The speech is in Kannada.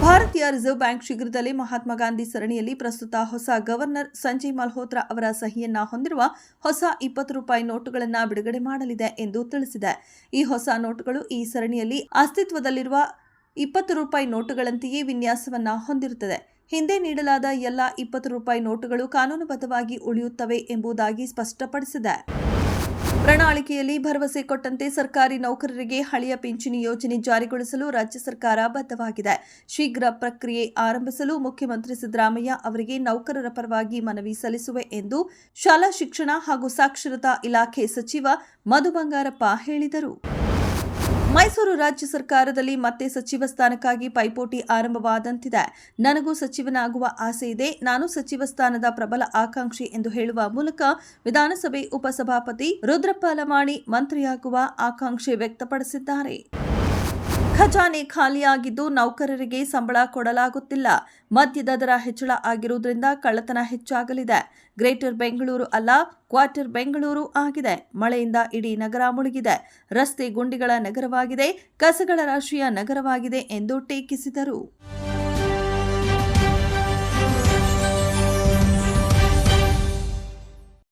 ಭಾರತೀಯ ರಿಸರ್ವ್ ಬ್ಯಾಂಕ್ ಶೀಘ್ರದಲ್ಲೇ ಮಹಾತ್ಮ ಗಾಂಧಿ ಸರಣಿಯಲ್ಲಿ ಪ್ರಸ್ತುತ ಹೊಸ ಗವರ್ನರ್ ಸಂಜಯ್ ಮಲ್ಹೋತ್ರಾ ಅವರ ಸಹಿಯನ್ನ ಹೊಂದಿರುವ ಹೊಸ 20 ರೂಪಾಯಿ ನೋಟುಗಳನ್ನು ಬಿಡುಗಡೆ ಮಾಡಲಿದೆ ಎಂದು ತಿಳಿಸಿದೆ. ಈ ಹೊಸ ನೋಟುಗಳು ಈ ಸರಣಿಯಲ್ಲಿ ಅಸ್ತಿತ್ವದಲ್ಲಿರುವ 20 ರೂಪಾಯಿ ನೋಟುಗಳಂತೆಯೇ ವಿನ್ಯಾಸವನ್ನ ಹೊಂದಿರುತ್ತದೆ. ಹಿಂದೆ ನೀಡಲಾದ ಎಲ್ಲ 20 ರೂಪಾಯಿ ನೋಟುಗಳು ಕಾನೂನುಬದ್ಧವಾಗಿ ಉಳಿಯುತ್ತವೆ ಎಂಬುದಾಗಿ ಸ್ಪಷ್ಟಪಡಿಸಿದೆ. ಪ್ರಣಾಳಿಕೆಯಲ್ಲಿ ಭರವಸೆ ಕೊಟ್ಟಂತೆ ಸರ್ಕಾರಿ ನೌಕರರಿಗೆ ಹಳೆಯ ಪಿಂಚಣಿ ಯೋಜನೆ ಜಾರಿಗೊಳಿಸಲು ರಾಜ್ಯ ಸರ್ಕಾರ ಬದ್ಧವಾಗಿದೆ. ಶೀಘ್ರ ಪ್ರಕ್ರಿಯೆ ಆರಂಭಿಸಲು ಮುಖ್ಯಮಂತ್ರಿ ಸಿದ್ದರಾಮಯ್ಯ ಅವರಿಗೆ ನೌಕರರ ಪರವಾಗಿ ಮನವಿ ಸಲ್ಲಿಸುವೆ ಎಂದು ಶಾಲಾ ಶಿಕ್ಷಣ ಹಾಗೂ ಸಾಕ್ಷರತಾ ಇಲಾಖೆ ಸಚಿವ ಮಧು ಬಂಗಾರಪ್ಪ ಹೇಳಿದರು. ಮೈಸೂರು ರಾಜ್ಯ ಸರ್ಕಾರದಲ್ಲಿ ಮತ್ತೆ ಸಚಿವ ಸ್ಥಾನಕ್ಕಾಗಿ ಪೈಪೋಟಿ ಆರಂಭವಾದಂತಿದೆ. ನನಗೂ ಸಚಿವನಾಗುವ ಆಸೆ ಇದೆ. ನಾನು ಸಚಿವ ಸ್ಥಾನದ ಪ್ರಬಲ ಆಕಾಂಕ್ಷಿ ಎಂದು ಹೇಳುವ ಮೂಲಕ ವಿಧಾನಸಭೆ ಉಪಸಭಾಪತಿ ರುದ್ರಪ್ಪ ಲಮಾಣಿ ಮಂತ್ರಿಯಾಗುವ ಆಕಾಂಕ್ಷೆ ವ್ಯಕ್ತಪಡಿಸಿದ್ದಾರೆ. ಖಜಾನೆ ಖಾಲಿಯಾಗಿದ್ದು ನೌಕರರಿಗೆ ಸಂಬಳ ಕೊಡಲಾಗುತ್ತಿಲ್ಲ. ಮದ್ಯದ ದರ ಹೆಚ್ಚಳ ಆಗಿರುವುದರಿಂದ ಕಳ್ಳತನ ಹೆಚ್ಚಾಗಲಿದೆ. ಗ್ರೇಟರ್ ಬೆಂಗಳೂರು ಅಲ್ಲ, ಕ್ವಾರ್ಟರ್ ಬೆಂಗಳೂರು ಆಗಿದೆ. ಮಳೆಯಿಂದ ಇಡೀ ನಗರ ಮುಳುಗಿದೆ. ರಸ್ತೆ ಗುಂಡಿಗಳ ನಗರವಾಗಿದೆ, ಕಸಗಳ ರಾಶಿಯ ನಗರವಾಗಿದೆ ಎಂದು ಟೀಕಿಸಿದರು.